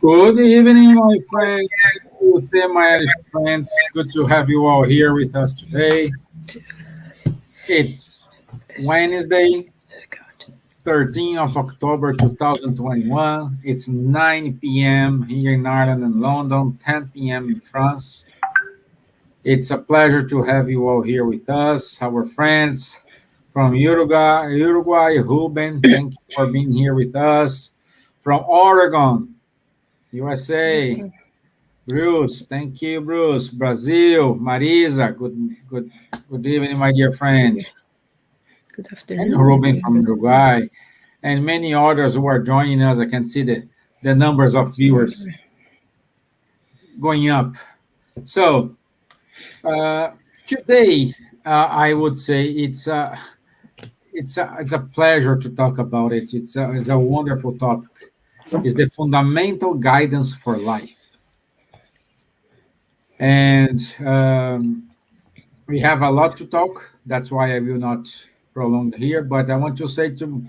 Good evening, my friends. Good day, my Irish friends. Good to have you all here with us today. It's Wednesday, 13th of October 2021. It's 9 p.m. here in Ireland and London, 10 p.m. in France. It's a pleasure to have you all here with us, our friends from Uruguay, Ruben, thank you for being here with us. From Oregon, USA, Bruce, thank you, Bruce. Brazil, Marisa, good evening, my dear friend. Good And afternoon. Ruben from Uruguay, and many others who are joining us. I can see the numbers of viewers going up. So today, I would say it's a pleasure to talk about it. It's a wonderful topic. It's the fundamental guidance for life. And we have a lot to talk. That's why I will not prolong here. But I want to say to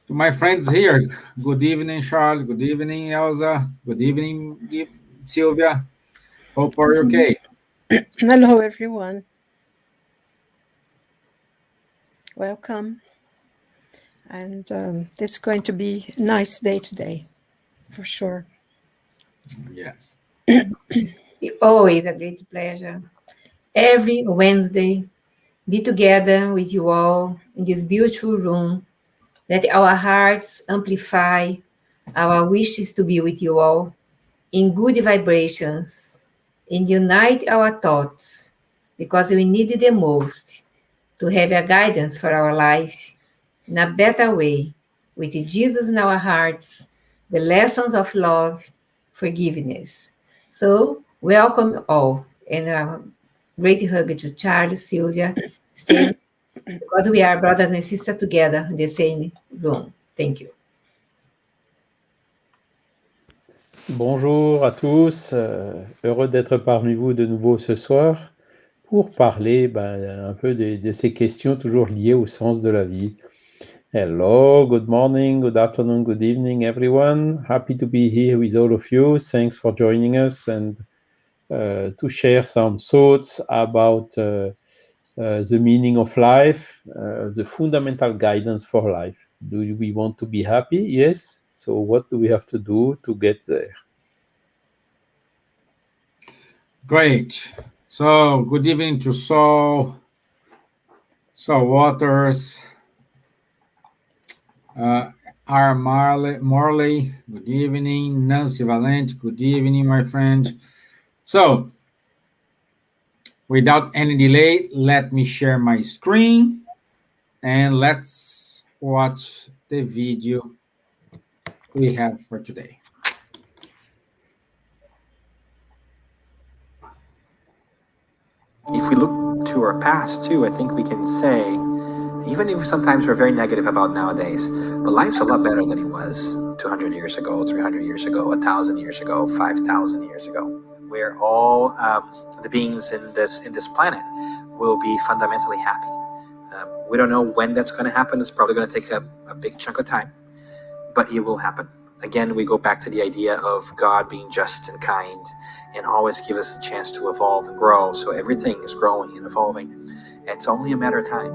my friends here, good evening, Charles. Good evening, Elsa. Good evening, Silvia. Hope you're okay. Hello, everyone. Welcome. And it's going to be a nice day today, for sure. Yes. It's always a great pleasure. Every Wednesday, be together with you all in this beautiful room. Let our hearts amplify our wishes to be with you all in good vibrations and unite our thoughts because we need it the most to have a guidance for our life in a better way with Jesus in our hearts, the lessons of love, forgiveness. So, welcome all, and a great hug to Charles, Silvia, Stevan, because we are brothers and sisters together in the same room. Thank you. Bonjour à tous, heureux d'être parmi vous de nouveau ce soir pour parler un peu de ces questions toujours liées au sens de la vie. Hello, good morning, good afternoon, good evening, everyone. Happy to be here with all of you. Thanks for joining us and to share some thoughts about the meaning of life, the fundamental guidance for life. Do we want to be happy? Yes. So what do we have to do to get there? Great. So, good evening to Saul Waters, R. Morley, good evening. Nancy Valente, good evening, my friend. So, without any delay, let me share my screen and let's watch the video we have for today. If we look to our past too, I think we can say, even if sometimes we're very negative about nowadays, but life's a lot better than it was 200 years ago, 300 years ago, 1,000 years ago, 5,000 years ago. Where all the beings in this planet will be fundamentally happy. We don't know when that's going to happen. It's probably going to take a big chunk of time, but it will happen. Again, we go back to the idea of God being just and kind and always give us a chance to evolve and grow. So everything is growing and evolving. It's only a matter of time.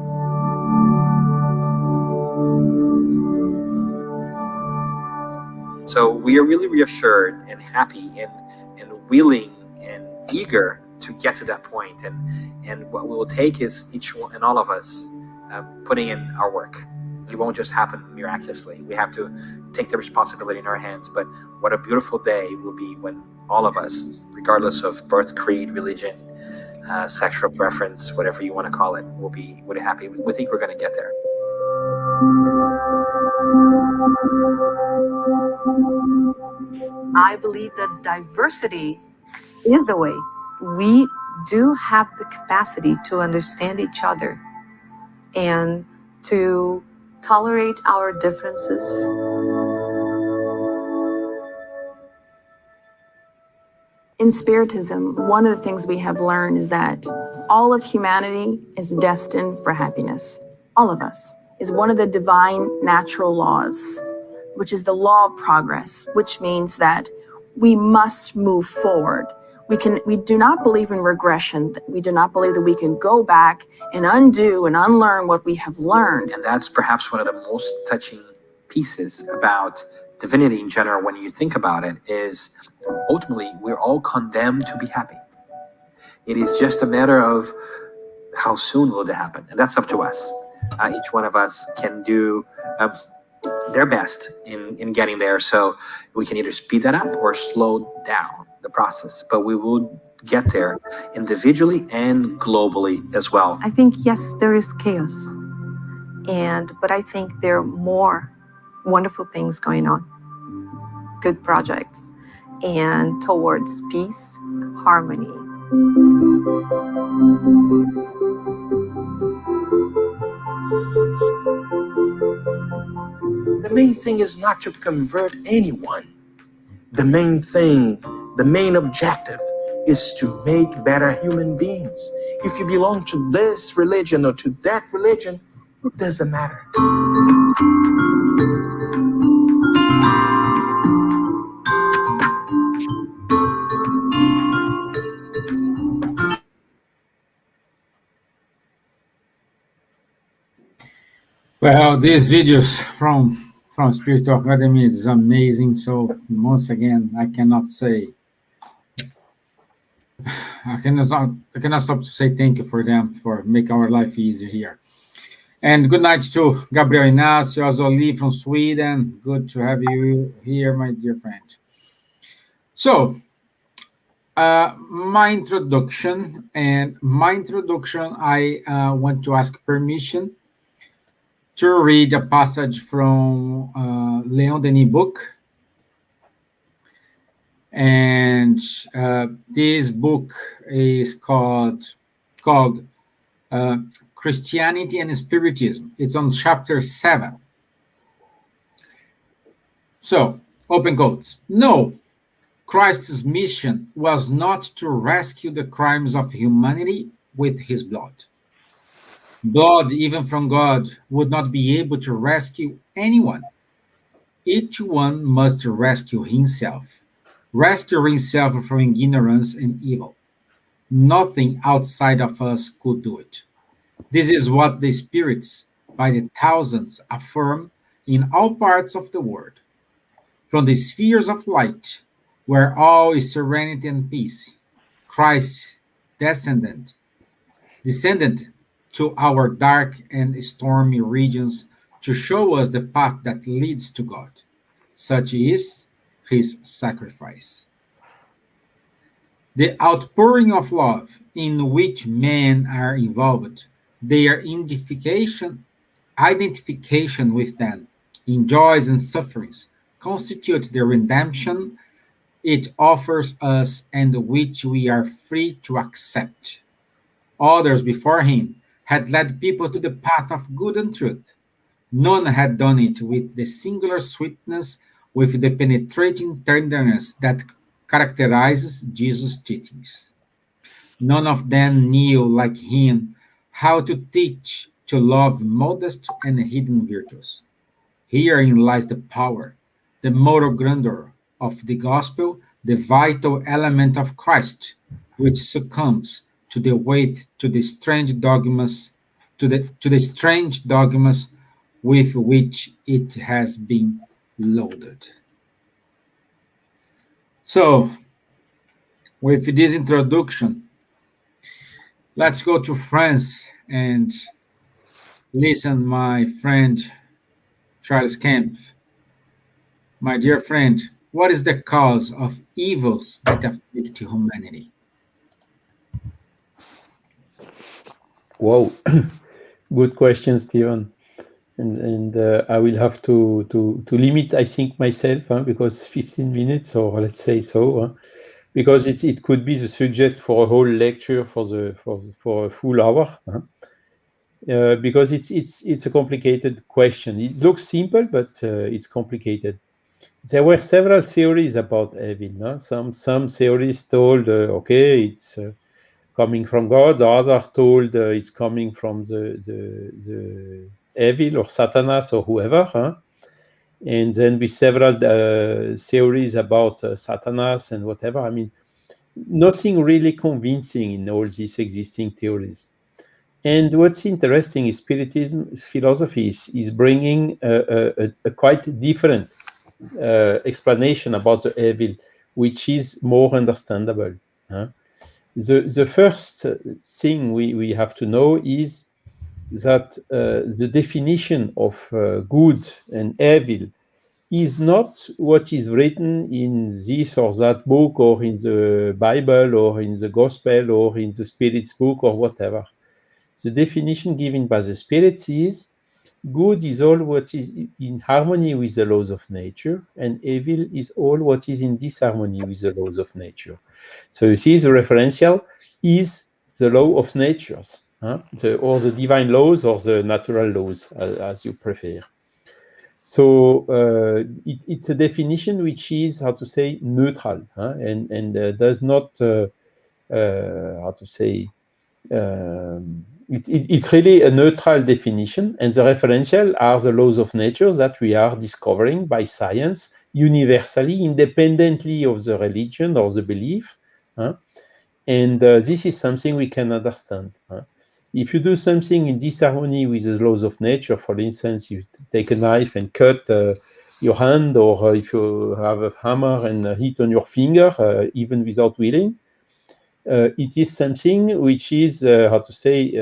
So we are really reassured and happy and willing and eager to get to that point. And what we will take is each one and all of us putting in our work. It won't just happen miraculously. We have to take the responsibility in our hands. But what a beautiful day will be when all of us, regardless of birth, creed, religion, sexual preference, whatever you want to call it, will be happy. We think we're going to get there. I believe that diversity is the way. We do have the capacity to understand each other and to tolerate our differences. In Spiritism, one of the things we have learned is that all of humanity is destined for happiness. All of us is one of the divine natural laws, which is the law of progress, which means that we must move forward. We do not believe in regression. We do not believe that we can go back and undo and unlearn what we have learned. And that's perhaps one of the most touching pieces about divinity in general, when you think about it, is ultimately we're all condemned to be happy. It is just a matter of how soon will it happen, and that's up to us. Each one of us can do their best in getting there, so we can either speed that up or slow down the process, but we will get there individually and globally as well. I think, yes, there is chaos, but I think there are more wonderful things going on, good projects, and towards peace, harmony. The main thing is not to convert anyone. The main thing, the main objective is to make better human beings. If you belong to this religion or to that religion, it doesn't matter. Well, these videos from Spiritual Academy is amazing. So once again, I cannot stop to say thank you for them for make our life easier here. And good night to Gabriel Inácio Azoli from Sweden. Good to have you here, my dear friend. So my introduction, I want to ask permission to read a passage from Leon Denis' book. And this book is called Christianity and Spiritism. It's on chapter 7. So, open quotes. No, Christ's mission was not to rescue the crimes of humanity with his blood. Blood, even from God, would not be able to rescue anyone. Each one must rescue himself from ignorance and evil. Nothing outside of us could do it. This is what the spirits, by the thousands, affirm in all parts of the world. From the spheres of light, where all is serenity and peace, Christ descended to our dark and stormy regions to show us the path that leads to God. Such is his sacrifice. The outpouring of love in which men are involved, their identification with them in joys and sufferings, constitute the redemption it offers us and which we are free to accept. Others before him had led people to the path of good and truth. None had done it with the singular sweetness, with the penetrating tenderness that characterizes Jesus' teachings. None of them knew, like him, how to teach to love modest and hidden virtues. Herein lies the power, the moral grandeur of the gospel, the vital element of Christ, which succumbs to the weight, to the strange dogmas with which it has been loaded. So, with this introduction, let's go to France and listen, my friend Charles Kempf. My dear friend, what is the cause of evils that afflict humanity? Wow, good question, Stevan. And I will have to limit, I think, myself, because 15 minutes, or let's say so, because it could be the subject for a whole lecture for a full hour, because it's a complicated question. It looks simple, but it's complicated. There were several theories about evil. Some theories told, okay, it's coming from God. Others told it's coming from the evil or Satanas or whoever. and then with several theories about Satanas and whatever. I mean, nothing really convincing in all these existing theories. And what's interesting is Spiritism philosophy is bringing a quite different explanation about the evil, which is more understandable. The first thing we have to know is that the definition of good and evil is not what is written in this or that book or in the Bible or in the Gospel or in the Spirit's book or whatever. The definition given by the Spirits is good is all what is in harmony with the laws of nature, and evil is all what is in disharmony with the laws of nature. So you see, the referential is the law of natures, or the divine laws or the natural laws, as you prefer. So it's a definition which is, how to say, neutral, and does not, how to say, it's really a neutral definition, and the referential are the laws of nature that we are discovering by science universally, independently of the religion or the belief. And this is something we can understand. If you do something in disharmony with the laws of nature, for instance, you take a knife and cut your hand, or if you have a hammer and hit on your finger, even without willing, it is something which is, how to say,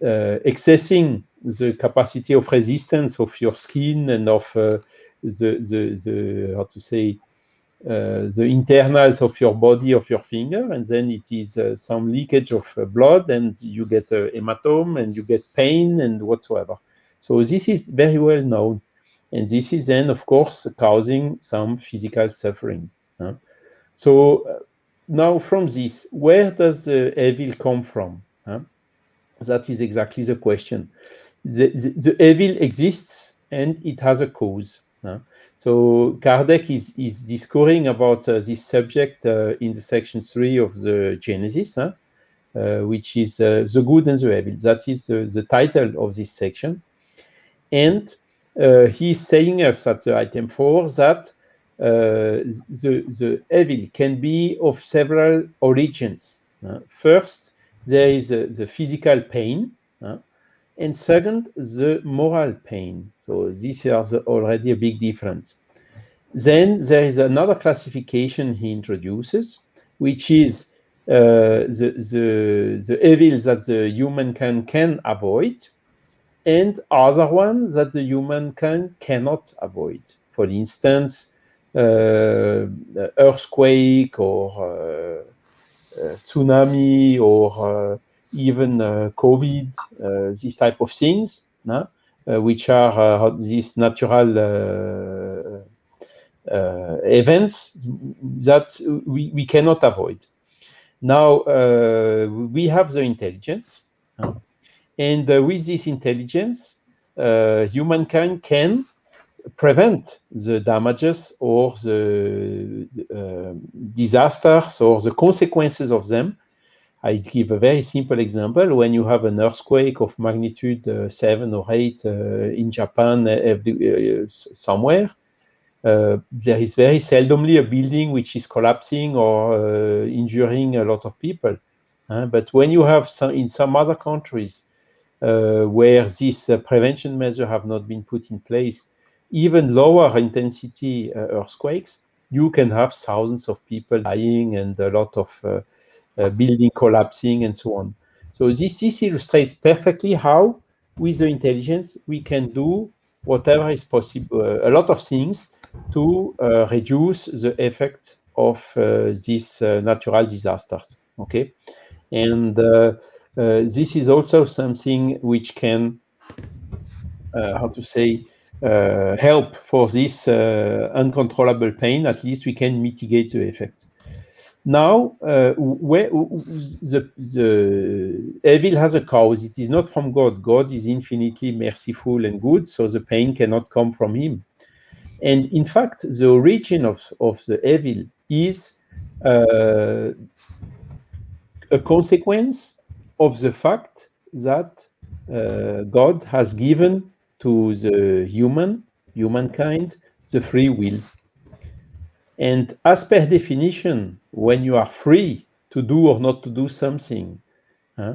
accessing the capacity of resistance of your skin and of the how to say, the internals of your body, of your finger, and then it is some leakage of blood, and you get a hematome, and you get pain and whatsoever. So this is very well known, and this is then, of course, causing some physical suffering. So now from this, where does the evil come from? That is exactly the question. The evil exists, and it has a cause. So Kardec is discoursing about this subject in the section 3 of the Genesis, which is the good and the evil. That is the title of this section. And he's saying us at the item 4 that the evil can be of several origins. First, there is the physical pain, and second, the moral pain. So these are already a big difference. Then there is another classification he introduces, which is the evil that the human can avoid, and other ones that the human cannot avoid. For instance, earthquake or tsunami or even COVID, these type of things, which are these natural events that we cannot avoid. Now, we have the intelligence, and with this intelligence, humankind can prevent the damages or the disasters or the consequences of them. I give a very simple example. When you have an earthquake of magnitude 7 or 8 in Japan, somewhere, there is very seldomly a building which is collapsing or injuring a lot of people. But when you have in some other countries where these prevention measures have not been put in place, even lower intensity earthquakes, you can have thousands of people dying and a lot of building collapsing and so on. So this illustrates perfectly how, with the intelligence, we can do whatever is possible, a lot of things to reduce the effect of these natural disasters. Okay, and this is also something which can, how to say, help for this uncontrollable pain. At least we can mitigate the effect. Now, where the evil has a cause. It is not from God. God is infinitely merciful and good, so the pain cannot come from him. And in fact, the origin of the evil is a consequence of the fact that God has given to the human humankind, the free will. And as per definition, when you are free to do or not to do something, you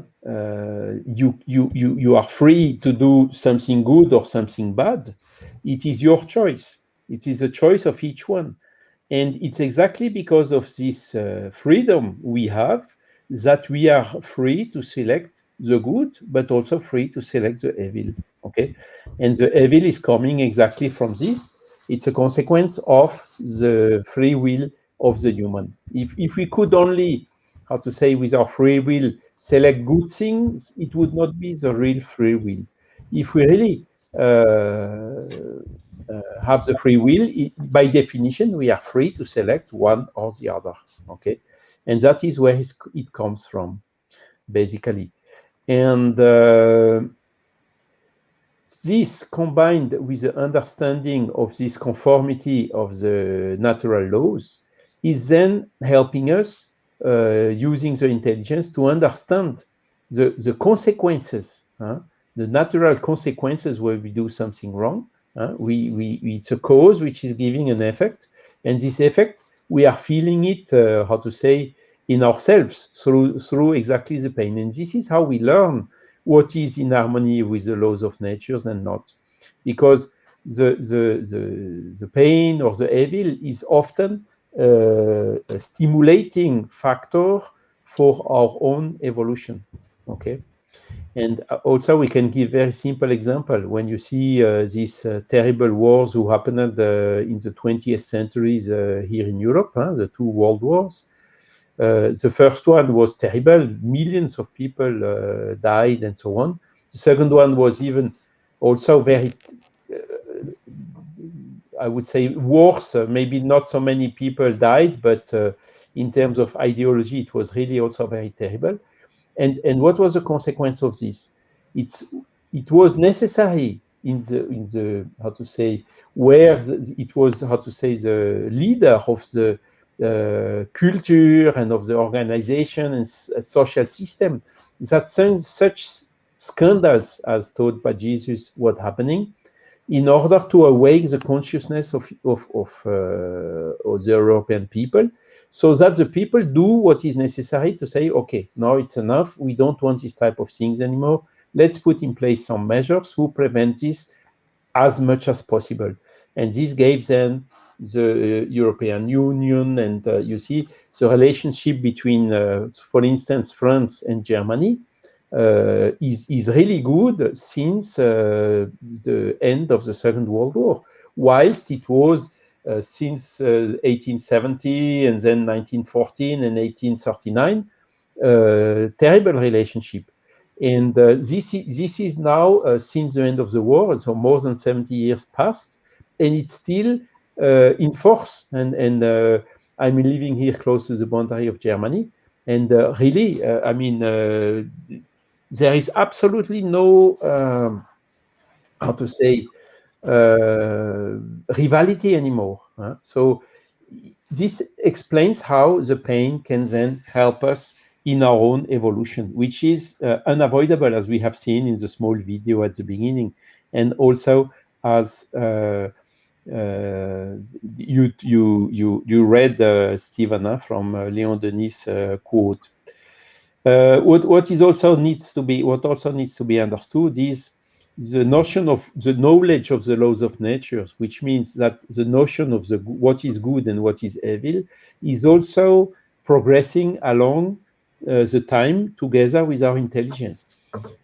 are free to do something good or something bad. It is your choice. It is a choice of each one. And it's exactly because of this freedom we have that we are free to select the good, but also free to select the evil. Okay, and the evil is coming exactly from this. It's a consequence of the free will of the human. If we could only, how to say, with our free will, select good things, it would not be the real free will. If we really have the free will, by definition, we are free to select one or the other. Okay, and that is where it comes from, basically. And this, combined with the understanding of this conformity of the natural laws, is then helping us using the intelligence to understand the consequences, the natural consequences where we do something wrong. It's a cause which is giving an effect, and this effect we are feeling it, how to say, in ourselves through exactly the pain. And this is how we learn what is in harmony with the laws of nature and not, because the pain or the evil is often a stimulating factor for our own evolution. Okay. And also we can give very simple example. When you see these terrible wars who happened in the 20th centuries here in Europe, the two world wars. The first one was terrible. Millions of people died and so on. The second one was even also very, I would say, worse. Maybe not so many people died, but in terms of ideology, it was really also very terrible. And what was the consequence of this? It was necessary in the how to say, where it was, how to say, the leader of the culture and of the organization and social system, that such scandals as told by Jesus were happening, in order to awake the consciousness of the European people, so that the people do what is necessary to say, okay, now it's enough, we don't want this type of things anymore, let's put in place some measures to prevent this as much as possible. And this gave them the European Union, and you see the relationship between, for instance, France and Germany is really good since the end of the Second World War, whilst it was since 1870 and then 1914 and 1839 terrible relationship. And this is now since the end of the war, so more than 70 years passed, and it's still in force. And I'm living here close to the boundary of Germany, and really, I mean, there is absolutely no, how to say, rivalry anymore. So this explains how the pain can then help us in our own evolution, which is unavoidable, as we have seen in the small video at the beginning, and also as you read, Stevan, from Leon Denis' quote. What also needs to be understood is the notion of the knowledge of the laws of nature, which means that the notion of what is good and what is evil is also progressing along the time together with our intelligence.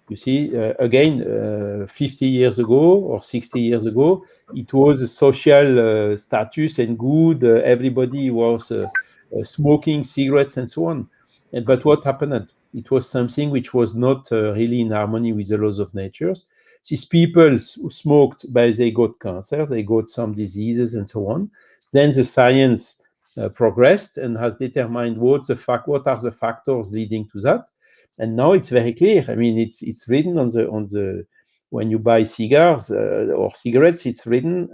You see, again, 50 years ago or 60 years ago, it was a social status and good. Everybody was smoking cigarettes and so on. But what happened? It was something which was not really in harmony with the laws of nature. These people who smoked, but they got cancer, they got some diseases and so on. Then the science progressed and has determined what are the factors leading to that. And now it's very clear. I mean, it's written on the when you buy cigars or cigarettes, it's written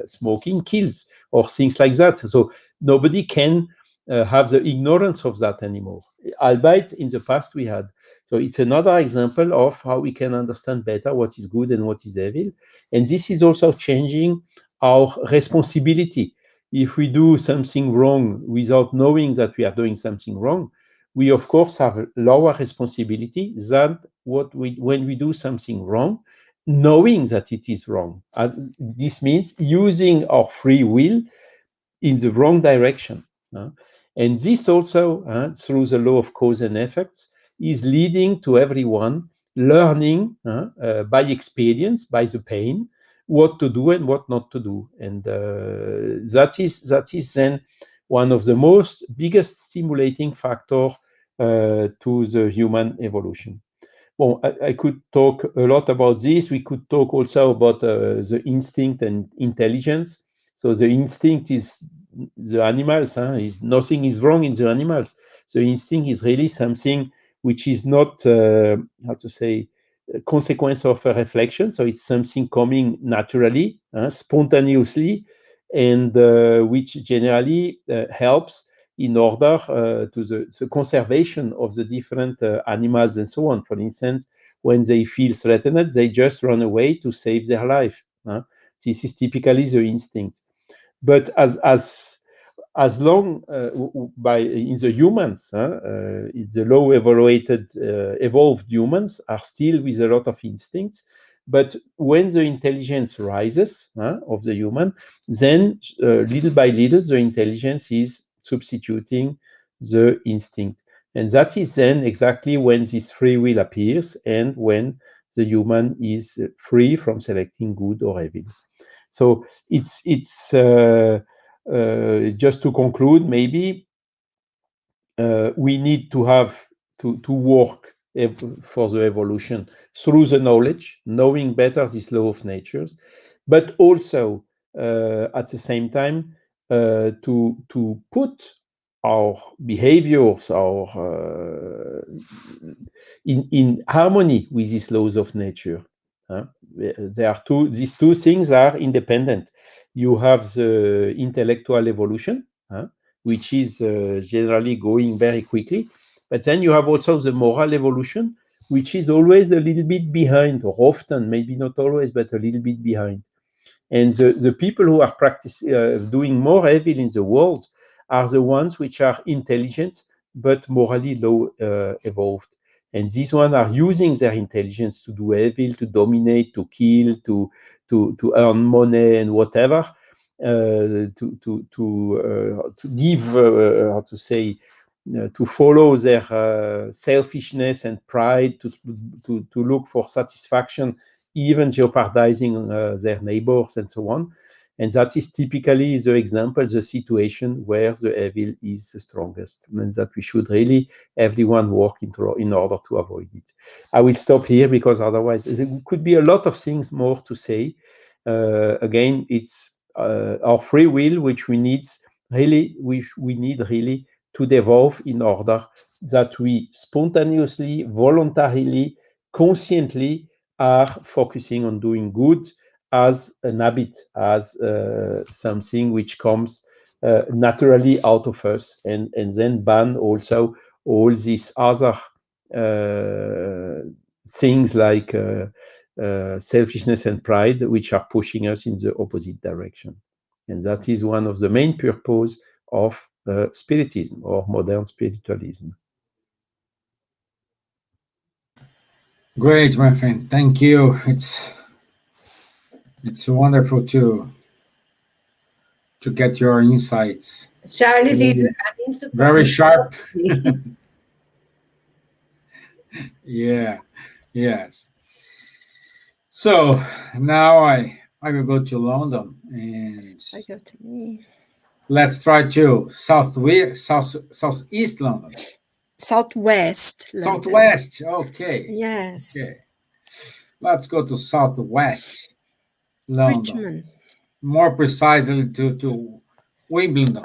smoking kills or things like that. So nobody can have the ignorance of that anymore, albeit in the past we had. So it's another example of how we can understand better what is good and what is evil. And this is also changing our responsibility. If we do something wrong without knowing that we are doing something wrong, we of course have lower responsibility than when we do something wrong, knowing that it is wrong. This means using our free will in the wrong direction. And this also, through the law of cause and effects, is leading to everyone learning by experience, by the pain, what to do and what not to do. And that is then one of the most biggest stimulating factor to the human evolution. Well, I could talk a lot about this. We could talk also about the instinct and intelligence. So the instinct is the animals. Nothing is wrong in the animals. The instinct is really something which is not, a consequence of a reflection. So it's something coming naturally, spontaneously, and which generally helps in order to the conservation of the different animals and so on. For instance, when they feel threatened, they just run away to save their life. This is typically the instinct. But as long in the humans, the low evolved humans are still with a lot of instincts. But when the intelligence rises of the human, then little by little, the intelligence is substituting the instinct. And that is then exactly when this free will appears and when the human is free from selecting good or evil. So it's just to conclude, maybe we need to have to work for the evolution through the knowledge, knowing better this law of natures, but also at the same time to put our behaviors, in harmony with these laws of nature. These two things are independent. You have the intellectual evolution, which is generally going very quickly, but then you have also the moral evolution, which is always a little bit behind, or often, maybe not always, but a little bit behind. And the people who are doing more evil in the world are the ones which are intelligent but morally low evolved. And these ones are using their intelligence to do evil, to dominate, to kill, to earn money and whatever, to give, to follow their selfishness and pride, to look for satisfaction, even jeopardizing their neighbors and so on. And that is typically the example, the situation where the evil is the strongest, and that we should really, everyone work in order to avoid it. I will stop here because otherwise there could be a lot of things more to say. Again, it's our free will, which we need really to devolve in order that we spontaneously, voluntarily, consciently are focusing on doing good as an habit, as something which comes naturally out of us, and then ban also all these other things like selfishness and pride, which are pushing us in the opposite direction. And that is one of the main purposes of spiritism or modern spiritualism. Great, my friend. Thank you. It's wonderful to get your insights. Charles is very sharp. Yeah. Yes. So now I will go to London, and I go to me. Let's try to southeast London. Southwest London. Southwest. Okay. Yes. Okay. Let's go to southwest London. Richmond. More precisely to Wimbledon.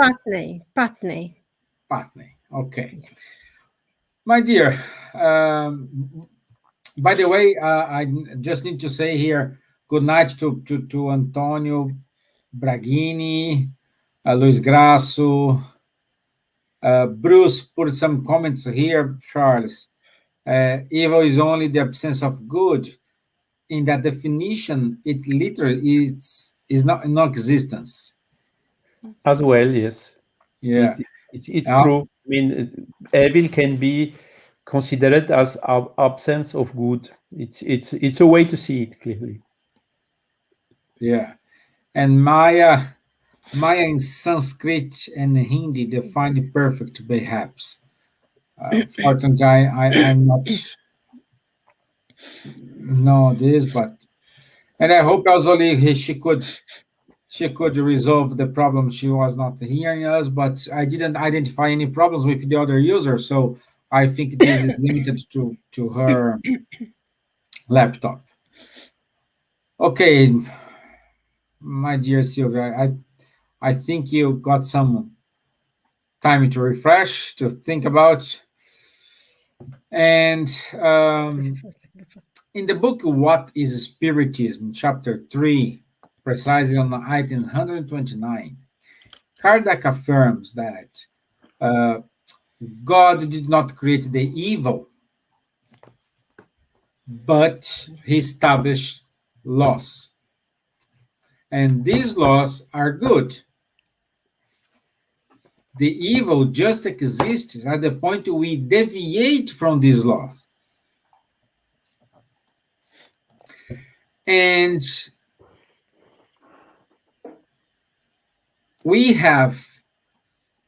Putney. Okay. My dear, by the way, I just need to say here, good night to Antonio Braghini, Luis Grasso, Bruce put some comments here, Charles. Evil is only the absence of good. In that definition, it literally is not no existence. As well, yes. Yeah. It's true. I mean, evil can be considered as absence of good. It's a way to see it clearly. Yeah. And Maya in Sanskrit and Hindi define the perfect, perhaps. Fortunately, I'm not know this, but and I hope also she could resolve the problem. She was not hearing us, but I didn't identify any problems with the other user, so I think this is limited to her laptop. Okay, my dear Silvia, I think you got some time to refresh, to think about, and in the book "What is Spiritism," chapter 3, precisely on item 129, Kardec affirms that God did not create the evil, but he established laws. And these laws are good. The evil just exists at the point we deviate from these laws. And we have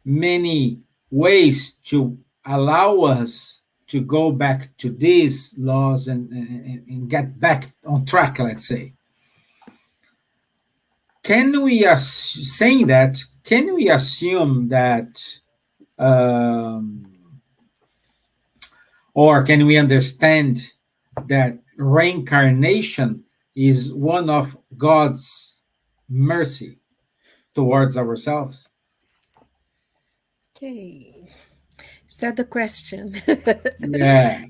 many ways to allow us to go back to these laws and get back on track, let's say. Can we saying that? Can we assume that, or can we understand that reincarnation is one of God's mercy towards ourselves? Okay. Is that the question? Yeah.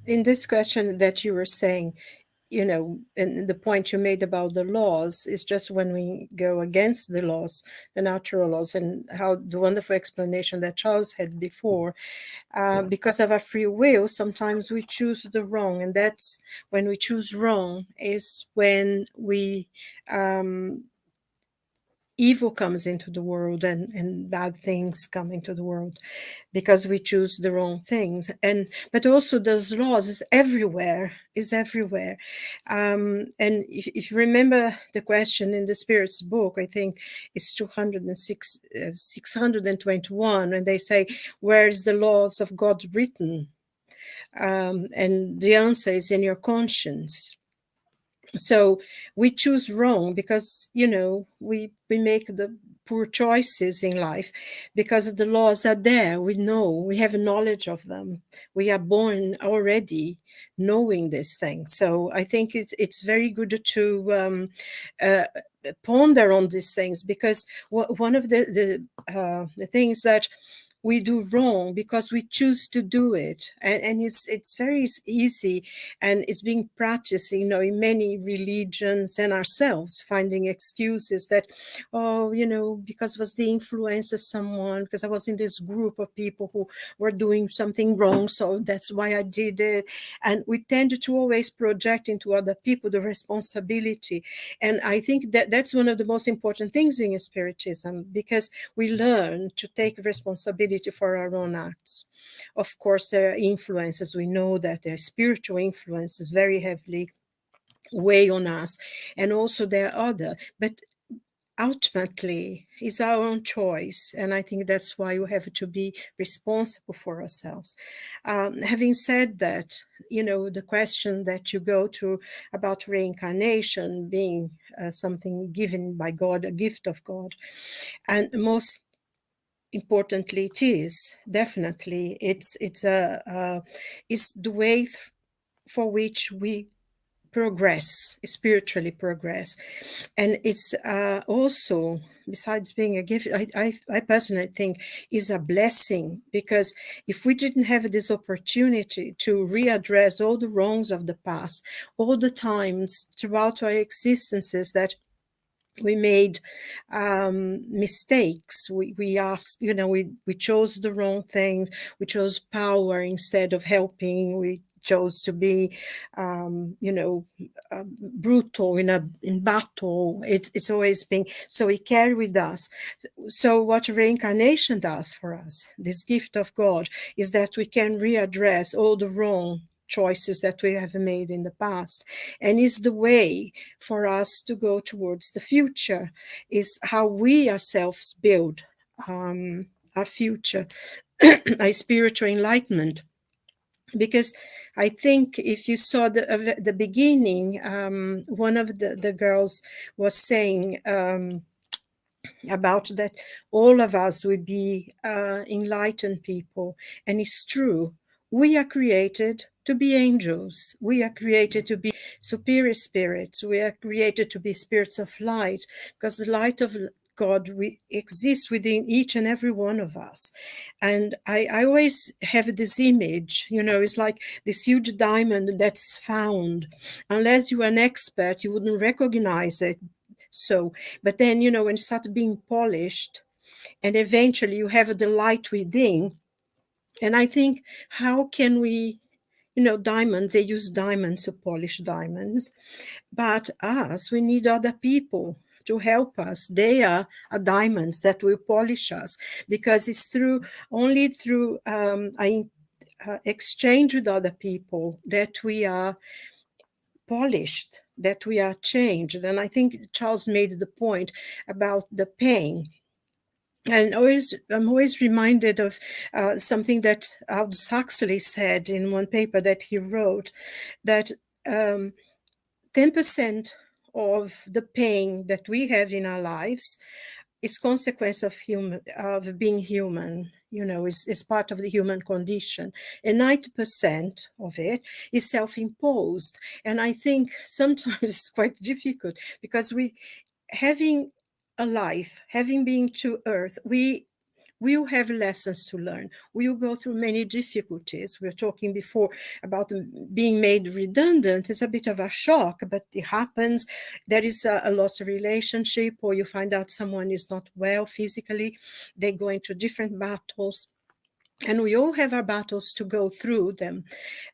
In this question that you were saying, and the point you made about the laws is just when we go against the laws, the natural laws, and how the wonderful explanation that Charles had before, because of our free will, sometimes we choose the wrong, and that's when we choose wrong is when we evil comes into the world and bad things come into the world because we choose the wrong things. But also those laws is everywhere. And if you remember the question in the Spirit's book, I think it's 206 621, and they say, where is the laws of God written? And the answer is in your conscience. So we choose wrong because, we make the poor choices in life because the laws are there. We know, we have knowledge of them. We are born already knowing this thing. So I think it's very good to ponder on these things, because one of the things that we do wrong because we choose to do it, and it's very easy, and it's being practiced in many religions, and ourselves finding excuses that, because I was the influence of someone, because I was in this group of people who were doing something wrong, so that's why I did it. And we tend to always project into other people the responsibility, and I think that that's one of the most important things in Spiritism, because we learn to take responsibility for our own acts. Of course, there are influences. We know that there are spiritual influences very heavily weigh on us, and also there are other, but ultimately it's our own choice, and I think that's why we have to be responsible for ourselves. Having said that, the question that you go to about reincarnation being something given by God, a gift of God, and most importantly, it is definitely it's the way for which we spiritually progress, and it's also, besides being a gift, I personally think is a blessing, because if we didn't have this opportunity to readdress all the wrongs of the past, all the times throughout our existences that we made mistakes. We asked, we chose the wrong things. We chose power instead of helping. We chose to be, brutal in battle. It's always been, so he carried with us. So what reincarnation does for us, this gift of God, is that we can readdress all the wrong choices that we have made in the past, and is the way for us to go towards the future, is how we ourselves build our future, our spiritual enlightenment. Because I think if you saw the beginning, one of the girls was saying about that all of us would be enlightened people. And it's true. We are created to be angels. We are created to be superior spirits. We are created to be spirits of light, because the light of God exists within each and every one of us. And I always have this image, it's like this huge diamond that's found. Unless you're an expert, you wouldn't recognize it. So, but then, when it starts being polished, and eventually you have the light within. And I think, how can we, diamonds, they use diamonds to polish diamonds. But us, we need other people to help us. They are diamonds that will polish us, because it's only through exchange with other people that we are polished, that we are changed. And I think Charles made the point about the pain. And I'm always reminded of something that Aldous Huxley said in one paper that he wrote, that 10% of the pain that we have in our lives is consequence of being human. Is part of the human condition, and 90% of it is self-imposed. And I think sometimes it's quite difficult, because having a life, having been to Earth, we will have lessons to learn. We will go through many difficulties. We were talking before about being made redundant. It's a bit of a shock, but it happens. There is a loss of relationship, or you find out someone is not well physically. They go into different battles. And we all have our battles to go through them.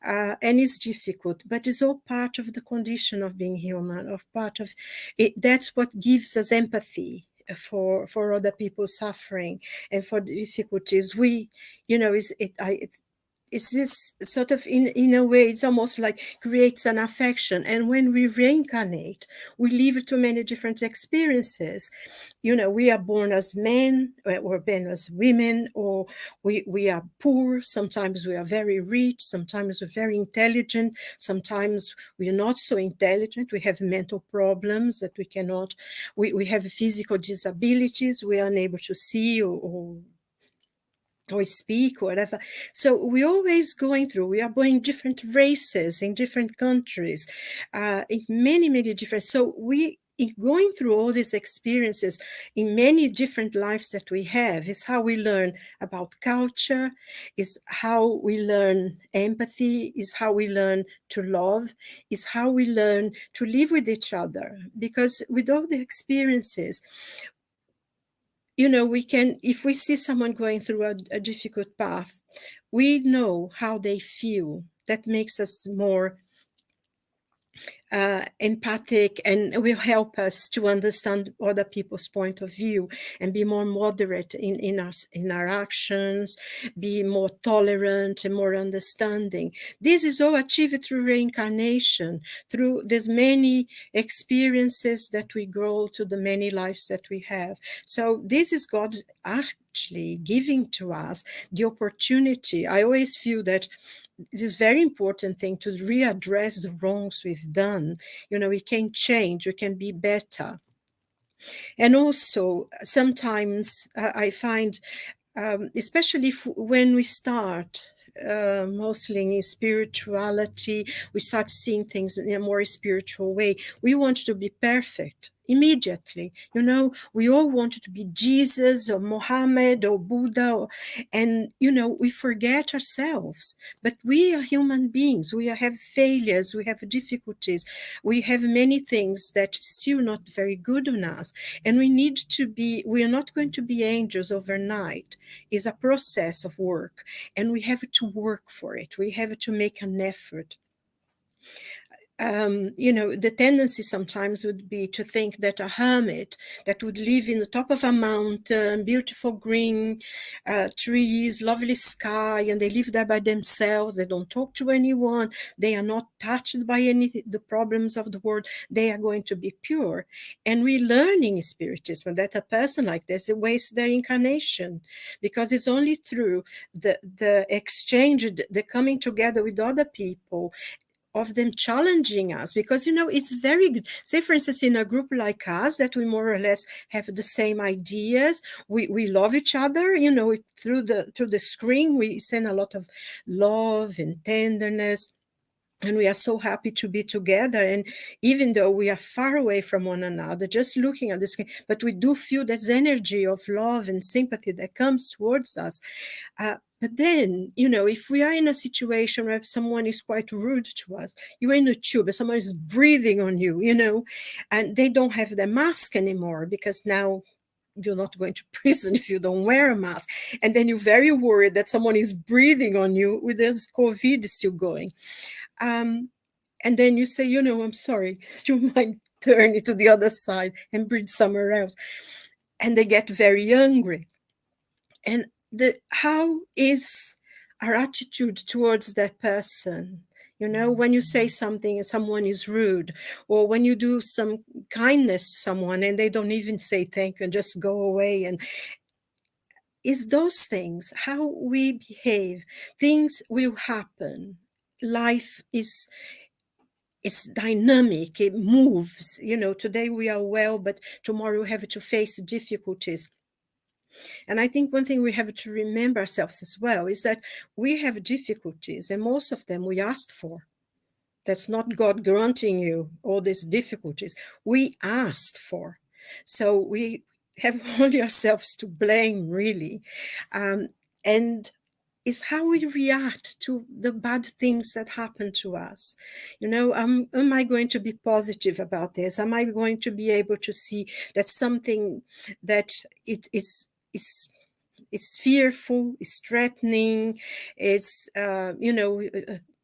And it's difficult, but it's all part of the condition of being human, of part of it. That's what gives us empathy for other people's suffering and for the difficulties. It's this sort of, in a way, it's almost like creates an affection. And when we reincarnate, we live too many different experiences. We are born as men, or born as women, or we are poor. Sometimes we are very rich. Sometimes we're very intelligent. Sometimes we are not so intelligent. We have mental problems that we cannot, we have physical disabilities. We are unable to see or speak, or whatever. So we're always we are going different races in different countries, in many, many different. So in going through all these experiences in many different lives that we have, is how we learn about culture, is how we learn empathy, is how we learn to love, is how we learn to live with each other. Because with all the experiences, we can, if we see someone going through a difficult path, we know how they feel. That makes us more empathic, and will help us to understand other people's point of view, and be more moderate in our actions, be more tolerant and more understanding. This is all achieved through reincarnation, through these many experiences that we grow, to the many lives that we have. So this is God actually giving to us the opportunity. I always feel that it is very important thing to readdress the wrongs we've done. We can change, we can be better. And also, sometimes I find, especially when we start, mostly in spirituality, we start seeing things in a more spiritual way. We want to be perfect immediately. We all wanted to be Jesus or Mohammed or Buddha, and we forget ourselves. But we are human beings. We have failures, we have difficulties, we have many things that still not very good on us, and we are not going to be angels overnight. It's a process of work, and we have to work for it. We have to make an effort. The tendency sometimes would be to think that a hermit that would live in the top of a mountain, beautiful green trees, lovely sky, and they live there by themselves. They don't talk to anyone. They are not touched by the problems of the world. They are going to be pure. And we learn in Spiritism that a person like this wastes their incarnation, because it's only through the exchange, the coming together with other people, of them challenging us, because it's very good. Say, for instance, in a group like us, that we more or less have the same ideas, we love each other, through the screen we send a lot of love and tenderness, and we are so happy to be together. And even though we are far away from one another, just looking at the screen, but we do feel this energy of love and sympathy that comes towards us. But then, if we are in a situation where someone is quite rude to us, you're in a tube and someone is breathing on you, and they don't have their mask anymore, because now you're not going to prison if you don't wear a mask. And then you're very worried that someone is breathing on you with this COVID still going. And then you say, I'm sorry, you might turn it to the other side and breathe somewhere else. And they get very angry. And how is our attitude towards that person? When you say something and someone is rude, or when you do some kindness to someone and they don't even say thank you and just go away, and is those things how we behave? Things will happen. Life is dynamic, it moves. Today we are well, but tomorrow we have to face difficulties. And I think one thing we have to remember ourselves as well is that we have difficulties, and most of them we asked for. That's not God granting you all these difficulties. We asked for. So we have only ourselves to blame, really. And it's how we react to the bad things that happen to us. Am I going to be positive about this? Am I going to be able to see that something that it's fearful, it's threatening, it's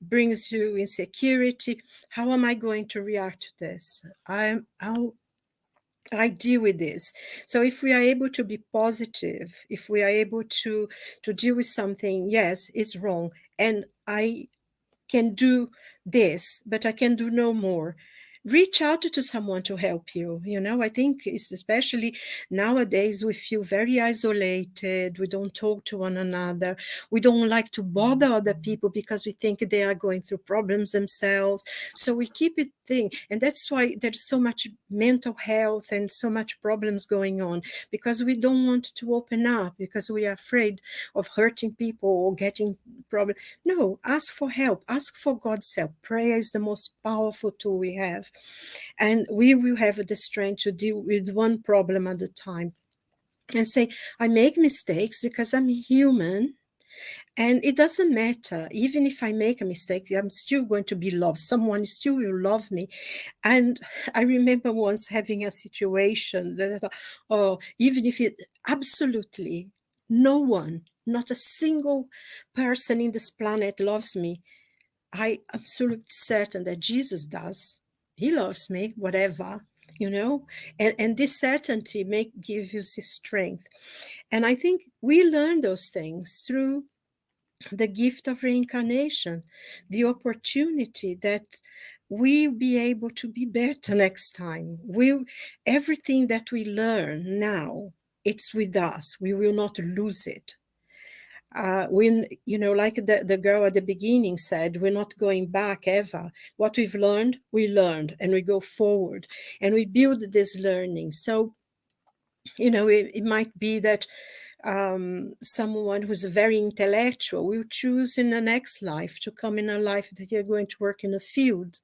brings you insecurity? How am I going to react to this? I deal with this. So if we are able to be positive, if we are able to deal with something, yes, it's wrong, and I can do this, but I can do no more. Reach out to someone to help you. I think it's especially nowadays we feel very isolated. We don't talk to one another. We don't like to bother other people because we think they are going through problems themselves. So we keep it thing. And that's why there's so much mental health and so much problems going on, because we don't want to open up, because we are afraid of hurting people or getting problems. No, ask for help. Ask for God's help. Prayer is the most powerful tool we have. And we will have the strength to deal with one problem at a time and say, I make mistakes because I'm human. And it doesn't matter. Even if I make a mistake, I'm still going to be loved. Someone still will love me. And I remember once having a situation that, even if it absolutely no one, not a single person in this planet loves me, I am absolutely certain that Jesus does. He loves me, whatever, and this certainty give you this strength. And I think we learn those things through the gift of reincarnation, the opportunity that we'll be able to be better next time. Everything that we learn now, it's with us. We will not lose it. When, like the girl at the beginning said, we're not going back ever. What we've learned, we learned, and we go forward and we build this learning. So, it might be that someone who's very intellectual will choose in the next life to come in a life that you're going to work in a field.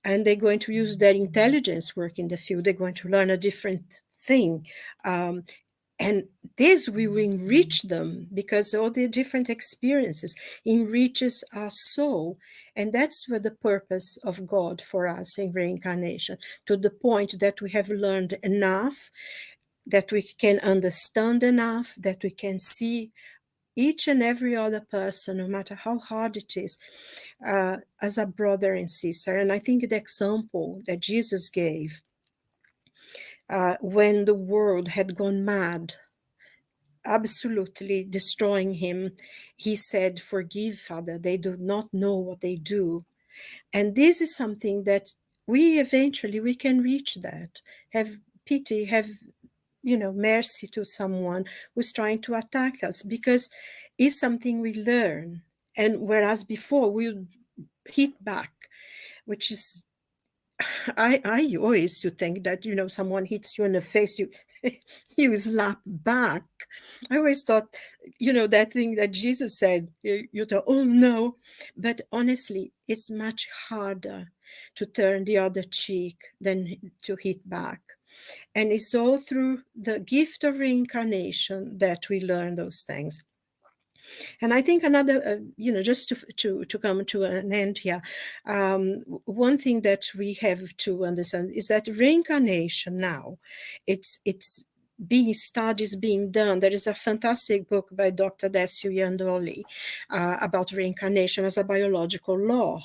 and they're going to use their intelligence work in the field. They're going to learn a different thing. And this will enrich them, because all the different experiences enriches our soul. And that's what the purpose of God for us in reincarnation, to the point that we have learned enough, that we can understand enough, that we can see each and every other person, no matter how hard it is, as a brother and sister. And I think the example that Jesus gave, when the world had gone mad, absolutely destroying him, he said, "Forgive, Father, they do not know what they do." And this is something that we eventually, we can reach that. Have pity, have, mercy to someone who's trying to attack us, because it's something we learn. And whereas before we would hit back, which is, I always used to think that, someone hits you in the face, you slap back. I always thought, that thing that Jesus said, you thought, oh no. But honestly, it's much harder to turn the other cheek than to hit back. And it's all through the gift of reincarnation that we learn those things. And I think another, just to come to an end here, one thing that we have to understand is that reincarnation now, it's being studies being done. There is a fantastic book by Dr. Desio Yandoli about reincarnation as a biological law.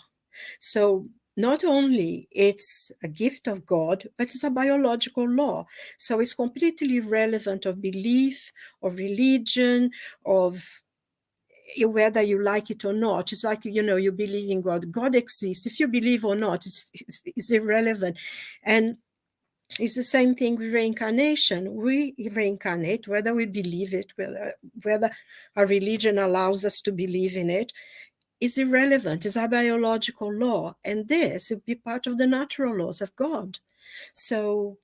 So not only it's a gift of God, but it's a biological law. So it's completely irrelevant of belief, of religion, of whether you like it or not. It's like, you believe in God. God exists. If you believe or not, it's irrelevant. And it's the same thing with reincarnation. We reincarnate, whether we believe it, whether our religion allows us to believe in it, is irrelevant. It's a biological law. And this will be part of the natural laws of God. So,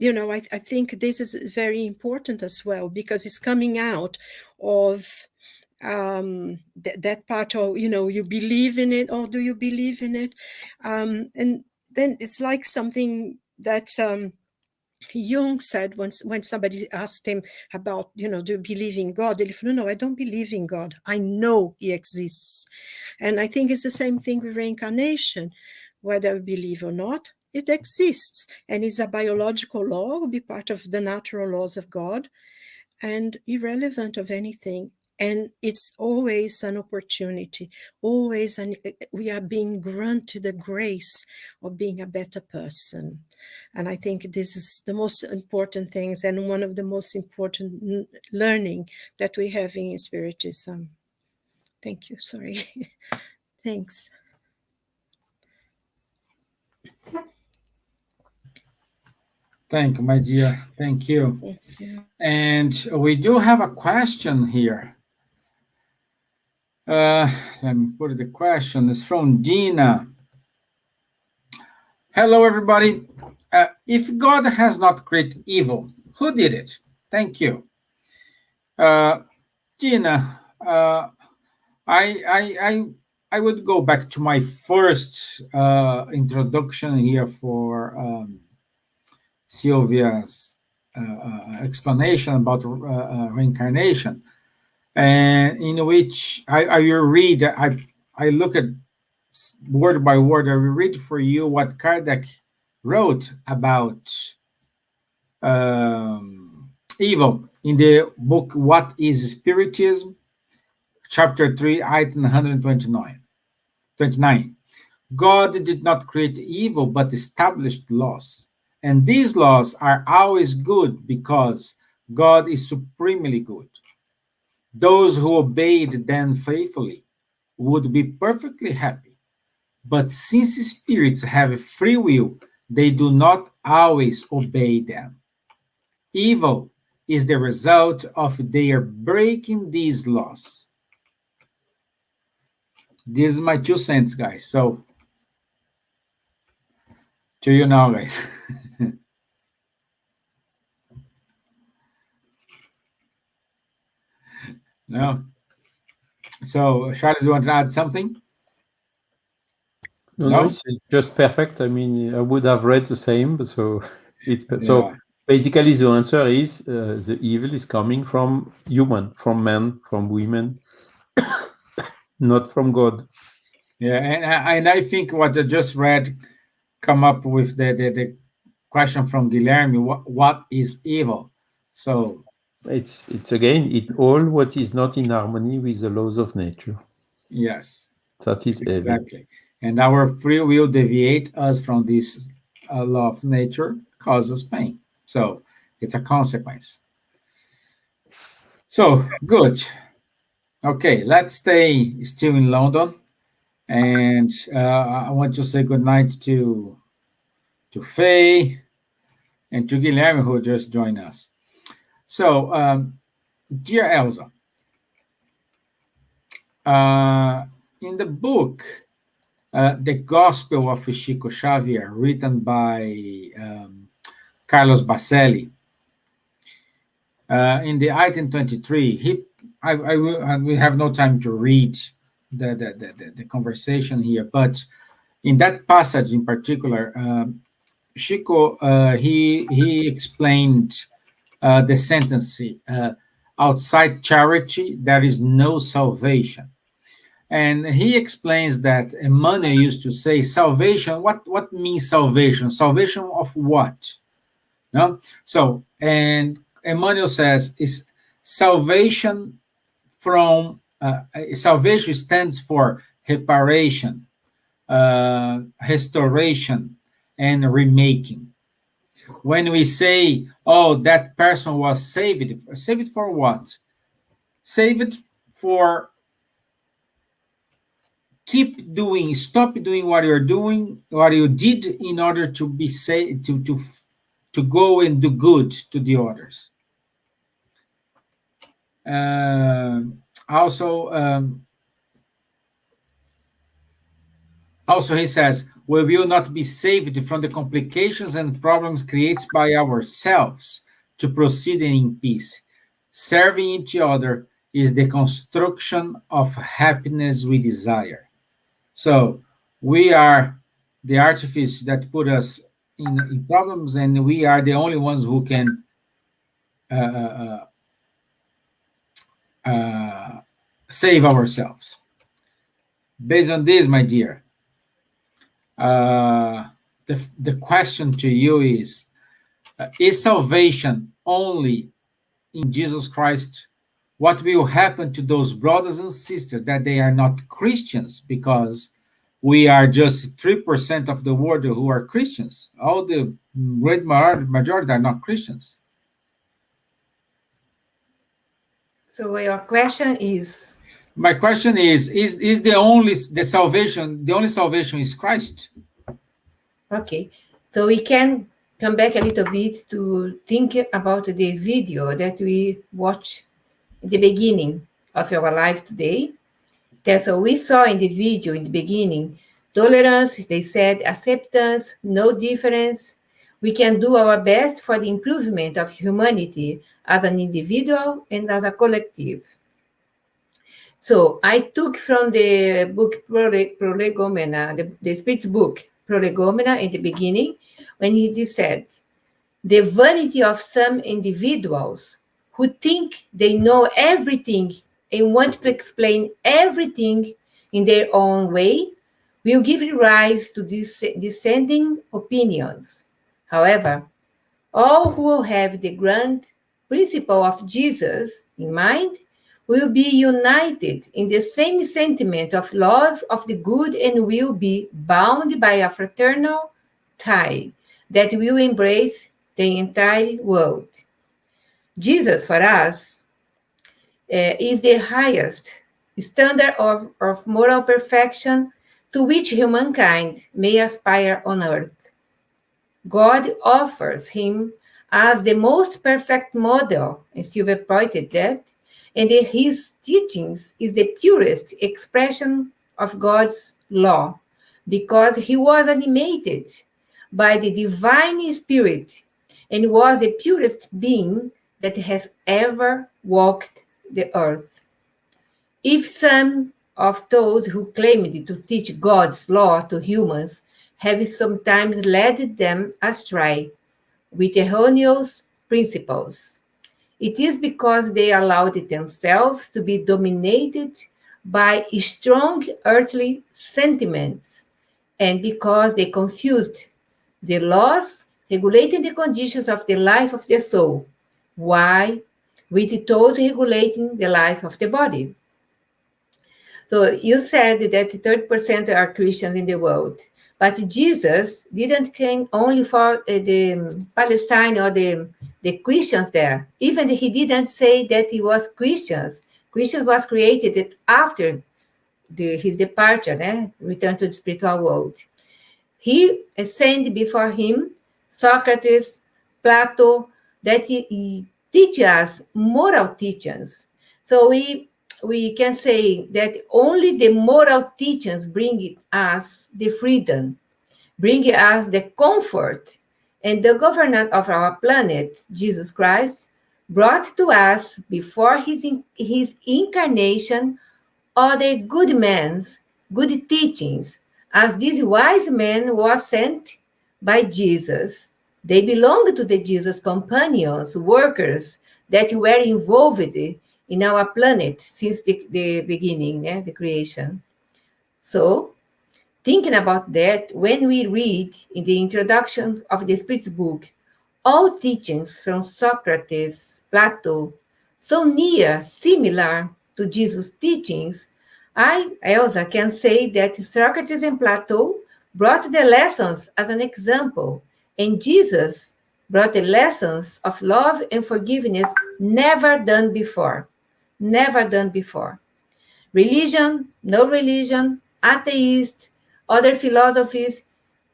I think this is very important as well, because it's coming out of that part of, you believe in it, or do you believe in it? And then it's like something that Jung said once, when somebody asked him about, do you believe in God? He said, no, I don't believe in God. I know he exists. And I think it's the same thing with reincarnation. Whether we believe or not, it exists. And it's a biological law, will be part of the natural laws of God, and irrelevant of anything. And it's always an opportunity, we are being granted the grace of being a better person. And I think this is the most important things, and one of the most important learning that we have in Spiritism. Thank you, sorry. Thanks. Thank you, my dear. Thank you. Thank you. And we do have a question here. Let me put the question. It's from Dina. Hello, everybody. If God has not created evil, who did it? Thank you. Dina, I would go back to my first introduction here for Silvia's explanation about reincarnation, and in which I will read, I look at word by word, I will read for you what Kardec wrote about evil in the book What is Spiritism, chapter 3, item 129. God did not create evil, but established laws. And these laws are always good because God is supremely good. Those who obeyed them faithfully would be perfectly happy. But since spirits have free will, they do not always obey them. Evil is the result of their breaking these laws. This is my 2 cents, guys. So, to you now, guys. No. So, Charles, you want to add something? No, it's just perfect. I mean, I would have read the same, but so so basically the answer is the evil is coming from human, from men, from women, not from God. Yeah, and I think what I just read come up with the question from Guilherme, what is evil? So it's again, it all what is not in harmony with the laws of nature. yes, That is evil. exactly. And our free will deviate us from this law of nature, causes pain. So it's a consequence. So good. Okay, let's stay still in London, and I want to say good night to Faye and to Guilherme, who just joined us. So, dear Elsa, in the book, The Gospel of Chico Xavier, written by Carlos Bacelli, in the item 23, we have no time to read the conversation here, but in that passage in particular, Chico, he explained the sentence, outside charity, there is no salvation. And he explains that Emmanuel used to say, salvation, what means salvation? Salvation of what? No? So, and Emmanuel says, is salvation from, salvation stands for reparation, restoration, and remaking. When we say, oh, that person was saved for what? Saved for stop doing what you're doing, what you did in order to be saved, to go and do good to the others. Also, he says, we will not be saved from the complications and problems created by ourselves to proceed in peace. Serving each other is the construction of happiness we desire. So we are the artifice that put us in problems, and we are the only ones who can save ourselves. Based on this, my dear, the question to you is salvation only in Jesus Christ? What will happen to those brothers and sisters that they are not Christians, because we are just 3% of the world who are Christians? All the great majority are not Christians. So your question is? My question is the only salvation is Christ? Okay, so we can come back a little bit to think about the video that we watched at the beginning of our life today. So we saw in the video in the beginning, tolerance, they said acceptance, no difference. We can do our best for the improvement of humanity as an individual and as a collective. So I took from the book Prolegomena, the Spirit's book, Prolegomena, in the beginning, when he said, the vanity of some individuals who think they know everything and want to explain everything in their own way will give rise to dissenting opinions. However, all who will have the grand principle of Jesus in mind will be united in the same sentiment of love of the good and will be bound by a fraternal tie that will embrace the entire world. Jesus, for us, is the highest standard of moral perfection to which humankind may aspire on earth. God offers him as the most perfect model, and Silvia pointed that, and his teachings is the purest expression of God's law, because he was animated by the divine spirit and was the purest being that has ever walked the earth. If some of those who claimed to teach God's law to humans have sometimes led them astray with erroneous principles. It is because they allowed themselves to be dominated by strong earthly sentiments, and because they confused the laws regulating the conditions of the life of the soul, with those regulating the life of the body. So you said that 30% are Christians in the world, but Jesus didn't come only for the Palestine or the Christians there. Even he didn't say that he was Christians. Christians was created after his departure, return to the spiritual world. He sent before him Socrates, Plato, that he teach us moral teachings. So we can say that only the moral teachings bring us the freedom, bring us the comfort, and the governor of our planet, Jesus Christ, brought to us before his incarnation other good men's good teachings, as this wise man was sent by Jesus. They belong to the Jesus companions, workers that were involved in our planet since the beginning, the creation. So, thinking about that, when we read in the introduction of the Spirit book, all teachings from Socrates, Plato, so near, similar to Jesus' teachings, I, Elsa, can say that Socrates and Plato brought the lessons as an example, and Jesus brought the lessons of love and forgiveness never done before. Never done before. Religion, no religion, atheist, other philosophies,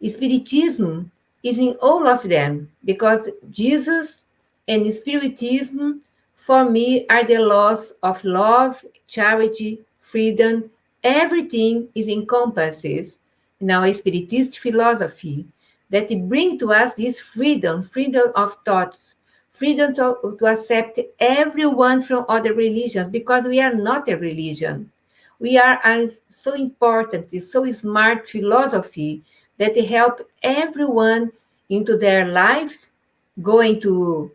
Spiritism is in all of them, because Jesus and Spiritism, for me, are the laws of love, charity, freedom. Everything is encompasses in our Spiritist philosophy that bring to us this freedom of thoughts, freedom to accept everyone from other religions, because we are not a religion. We are a so important, so smart philosophy that help everyone into their lives, going to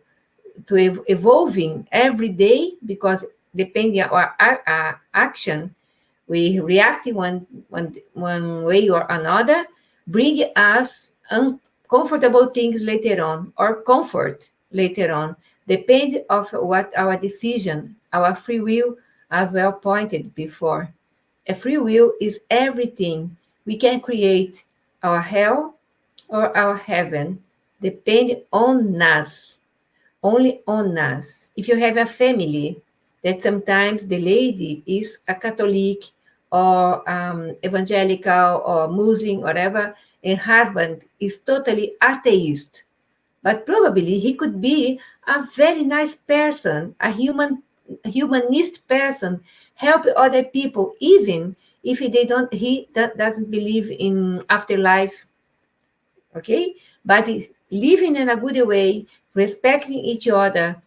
evolving every day, because depending on our action, we react one way or another, bring us uncomfortable things later on, or comfort later on, depend of what our decision, our free will, as well pointed before. A free will is everything. We can create our hell or our heaven, depending on us, only on us. If you have a family that sometimes the lady is a Catholic or evangelical or Muslim, whatever, and husband is totally atheist, but probably he could be a very nice person, a humanist person, help other people, even if he doesn't believe in afterlife, okay? But living in a good way, respecting each other.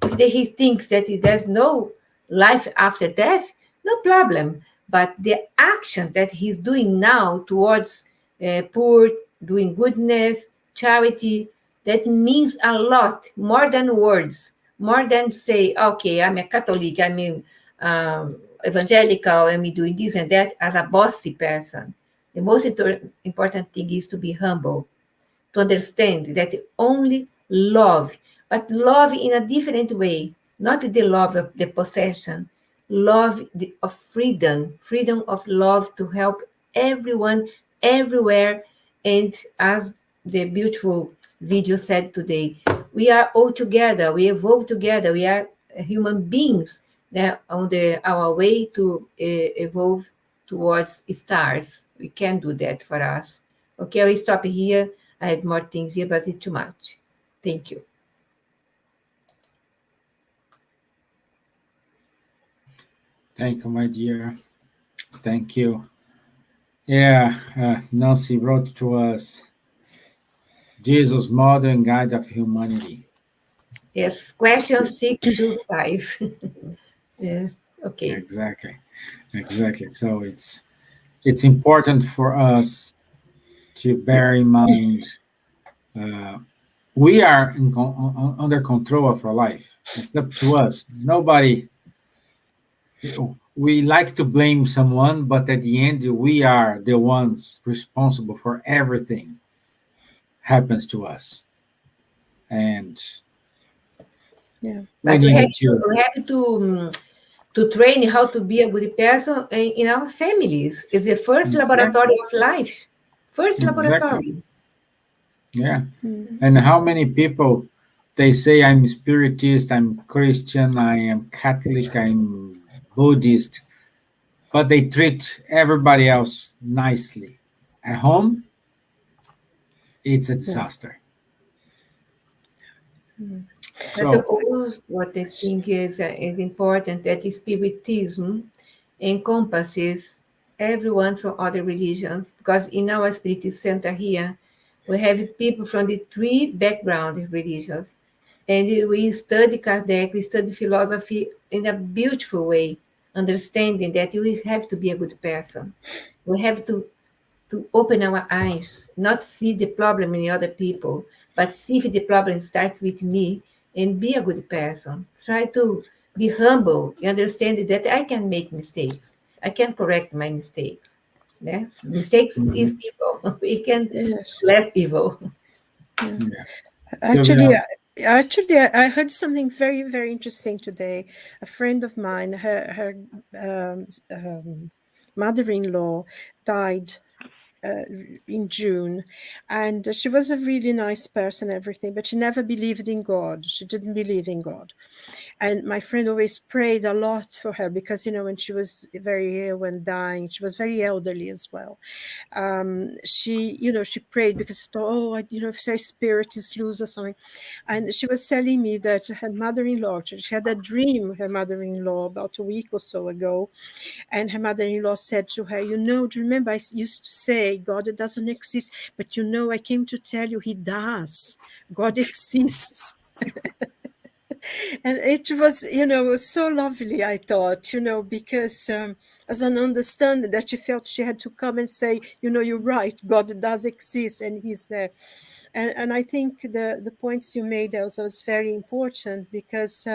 If he thinks that there's no life after death, no problem. But the action that he's doing now towards poor, doing goodness, charity, that means a lot, more than words, more than say, okay, I'm a Catholic, I'm evangelical, I'm doing this and that as a bossy person. The most important thing is to be humble, to understand that only love, but love in a different way, not the love of the possession, love of freedom, freedom of love to help everyone, everywhere. And as the beautiful video said today, we are all together, we evolve together, we are human beings that on our way to evolve towards stars. We can do that for us. Okay, I will stop here. I have more things here, but it's too much. Thank you. Thank you, my dear. Thank you. Yeah, Nancy wrote to us, Jesus, Modern Guide of Humanity. Yes, question 625. Yeah. Okay. Exactly. So it's important for us to bear in mind we are under control of our life. It's up to us. Nobody. We like to blame someone, but at the end, we are the ones responsible for everything happens to us, and Yeah. we But need to. we have to train how to be a good person in our families. It's the first laboratory Exactly. of life. First Exactly. laboratory. Yeah. Mm. And how many people they say I'm spiritist, I'm Christian, I am Catholic, I'm Buddhist, but they treat everybody else nicely. At home, it's a disaster. Mm. But So also, what I think is important that Spiritism encompasses everyone from other religions, because in our Spiritist Center here, we have people from the three background religions, and we study Kardec, we study philosophy in a beautiful way, understanding that we have to be a good person. We have to open our eyes, not see the problem in other people, but see if the problem starts with me and be a good person. Try to be humble and understand that I can make mistakes. I can correct my mistakes. Yeah? Mistakes is evil. We can Yes. less evil. Yeah. yeah. Actually, Silvia, I heard something very, very interesting today. A friend of mine, her mother-in-law died in June, and she was a really nice person, everything, but she never believed in God. She didn't believe in God. And my friend always prayed a lot for her because, when she was very ill and dying, she was very elderly as well. She prayed because she thought, if her spirit is loose or something. And she was telling me that her mother-in-law, she had a dream, her mother-in-law, about a week or so ago. And her mother-in-law said to her, do you remember I used to say God doesn't exist, but I came to tell you he does. God exists. And it was so lovely, I thought, because as an understanding that she felt she had to come and say, you're right, God does exist and he's there. And I think the points you made, Elsa, was very important because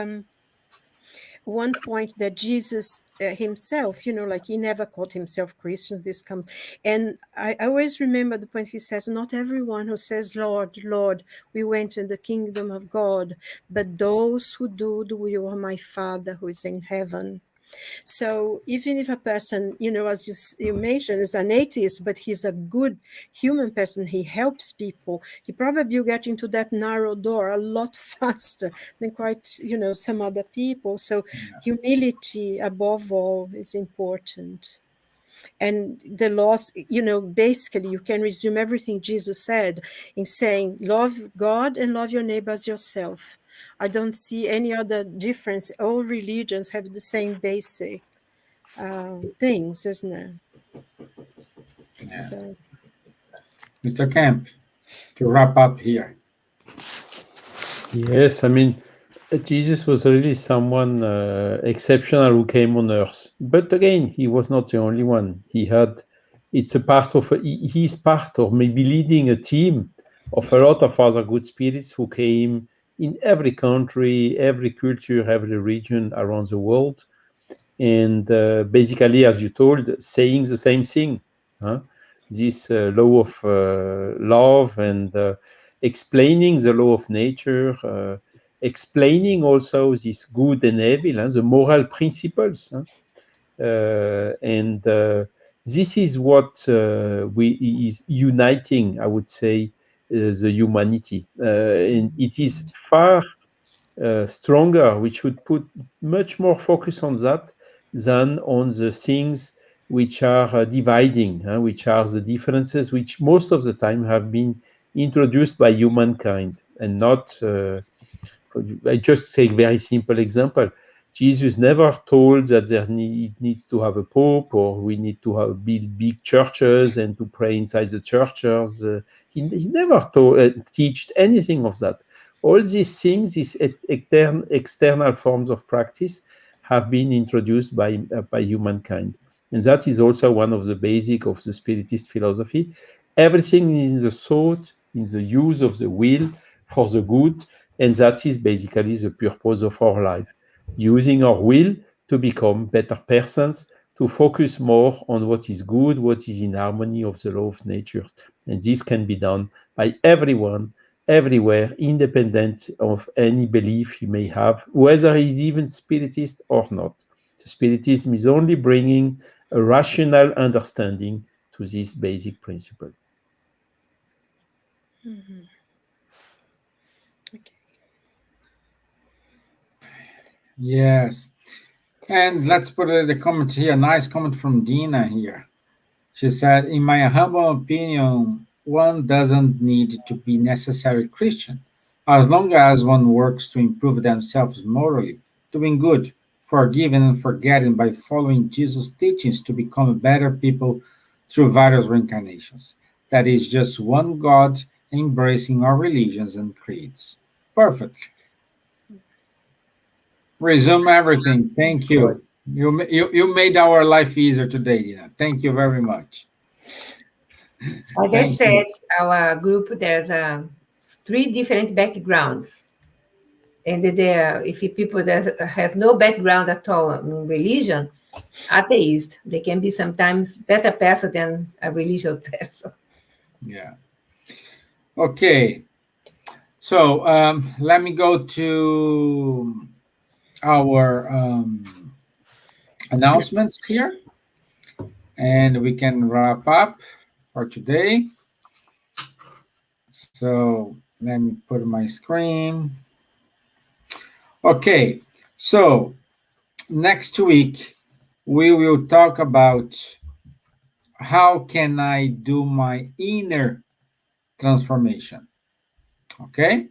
one point that Jesus himself, like he never called himself Christian, this comes. And I always remember the point he says, not everyone who says, Lord, Lord, we went in the kingdom of God, but those who do the will of my Father who is in heaven. So even if a person, as you mentioned, is an atheist, but he's a good human person, he helps people, he probably will get into that narrow door a lot faster than quite, some other people. So humility above all is important. And the laws, basically you can resume everything Jesus said in saying, love God and love your neighbor as yourself. I don't see any other difference. All religions have the same basic things, isn't it? yeah. So, Mr. Kempf, to wrap up here. Yes, Jesus was really someone exceptional who came on earth. But again, he was not the only one. He's part of, he's part of maybe leading a team of a lot of other good spirits who came in every country, every culture, every region around the world. And basically, as you told, saying the same thing. This law of love and explaining the law of nature, explaining also this good and evil, the moral principles. And this is what is uniting, I would say, the humanity. And it is far stronger. We should put much more focus on that than on the things which are dividing, which are the differences which most of the time have been introduced by humankind and not. I just take very simple example. Jesus never told that needs to have a pope or we need to build big churches and to pray inside the churches. He never teached anything of that. All these things, these external forms of practice, have been introduced by humankind. And that is also one of the basics of the Spiritist philosophy. Everything is in the thought, in the use of the will for the good, and that is basically the purpose of our life. Using our will to become better persons, to focus more on what is good, what is in harmony of the law of nature. And this can be done by everyone, everywhere, independent of any belief he may have, whether he's even Spiritist or not. The Spiritism is only bringing a rational understanding to this basic principle. Mm-hmm. Okay. Yes. And let's put the comment here. Nice comment from Dina here. She said, in my humble opinion, one doesn't need to be necessarily Christian, as long as one works to improve themselves morally, doing good, forgiving and forgetting by following Jesus' teachings to become better people through various reincarnations. That is just one God embracing our religions and creeds. Perfect. Resume everything. Thank you. You made our life easier today, Dina. Thank you very much. As I said, our group, there's 3 different backgrounds. And if people that has no background at all in religion, atheist, they can be sometimes better person than a religious person. Yeah. Okay. So let me go to our announcements here, and we can wrap up for today. So let me put my screen. Okay. So next week we will talk about how can I do my inner transformation. Okay.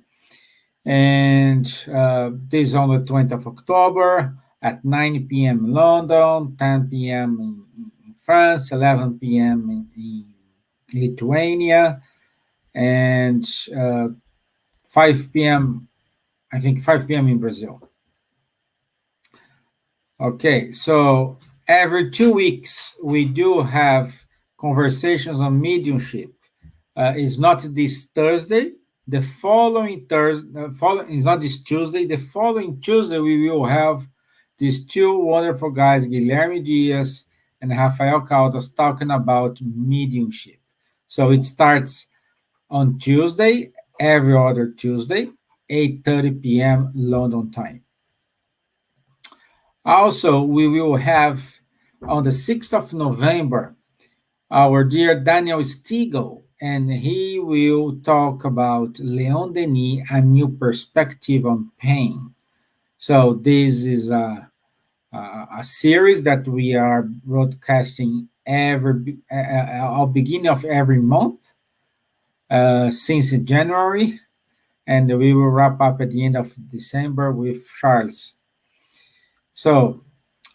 And this is on the 20th of October at 9 p.m. in London, 10 p.m. in France, 11 p.m. in Lithuania, and 5 p.m., I think 5 p.m. in Brazil. Okay, so every 2 weeks we do have conversations on mediumship. It's not this Thursday. The following Thursday, it's not this Tuesday. The following Tuesday, we will have these 2 wonderful guys, Guilherme Dias and Rafael Caldas, talking about mediumship. So it starts on Tuesday, every other Tuesday, 8:30 p.m. London time. Also, we will have on the 6th of November, our dear Daniel Stiegel, and he will talk about Leon Denis, A New Perspective on Pain. So this is a series that we are broadcasting at beginning of every month since January, and we will wrap up at the end of December with Charles. So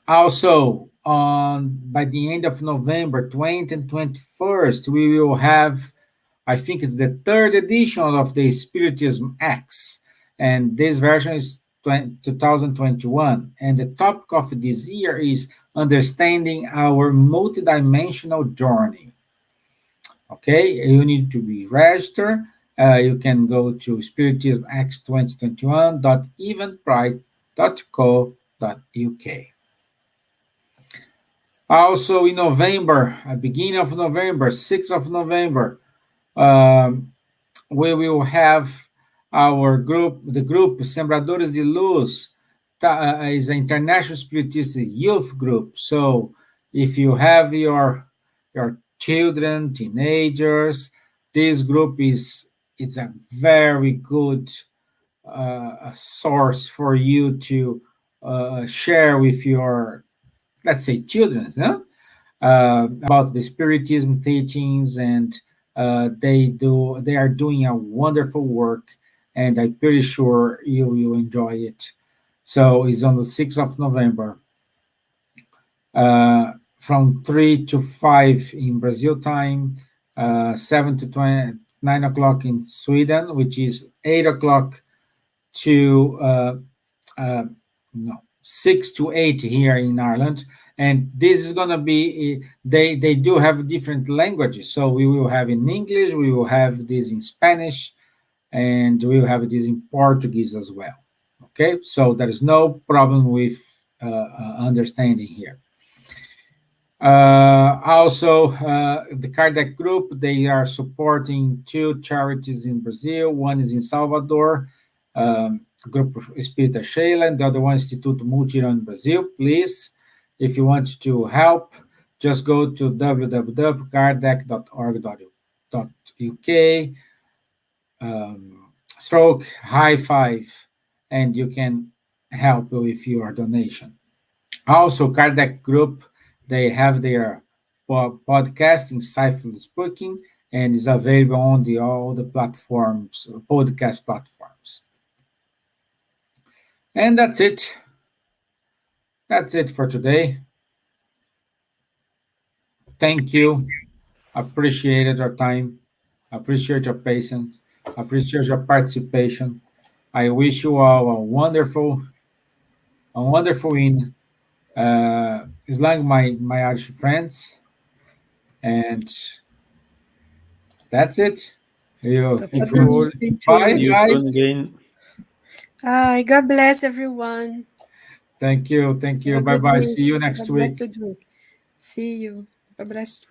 also by the end of November 20th and 21st, we will have, I think it's the 3rd edition of the Spiritism X, and this version is 2021. And the topic of this year is understanding our multidimensional journey. Okay, you need to be registered. You can go to spiritismx2021.eventbrite.co.uk. Also in November, at beginning of November, 6th of November, we will have our group, the group Sembradores de Luz, is an international spiritist youth group. So if you have your children, teenagers, this group it's a very good source for you to share with your, let's say, children, about the Spiritism teachings, and they are doing a wonderful work, and I'm pretty sure you will enjoy it. So it's on the 6th of November, from 3 to 5 in Brazil time, 7 to 9 o'clock in Sweden, which is 8 o'clock to 6 to 8 here in Ireland. And this is going to be, they do have different languages. So we will have in English, we will have this in Spanish, and we will have this in Portuguese as well. Okay, so there is no problem with understanding here. Also, the Kardec group, they are supporting 2 charities in Brazil. One is in Salvador, Group Espírita Sheila, and the other one, Instituto Multirão in Brazil. Please, if you want to help, just go to www.kardec.org.uk, stroke high five, and you can help with your donation. Also, Kardec group, they have their podcast, Insightful Speaking, and is available on all the platforms, podcast platforms. And that's it. That's it for today. Thank you. Appreciated your time. Appreciate your patience. Appreciate your participation. I wish you all a wonderful in Islam, my Irish friends. And that's it. So pleasure to speak to Bye, you. guys. Again. God bless everyone. Thank you. Have a Bye good bye. week. See you next Have a week. blessed week. See you. Have a blessed week.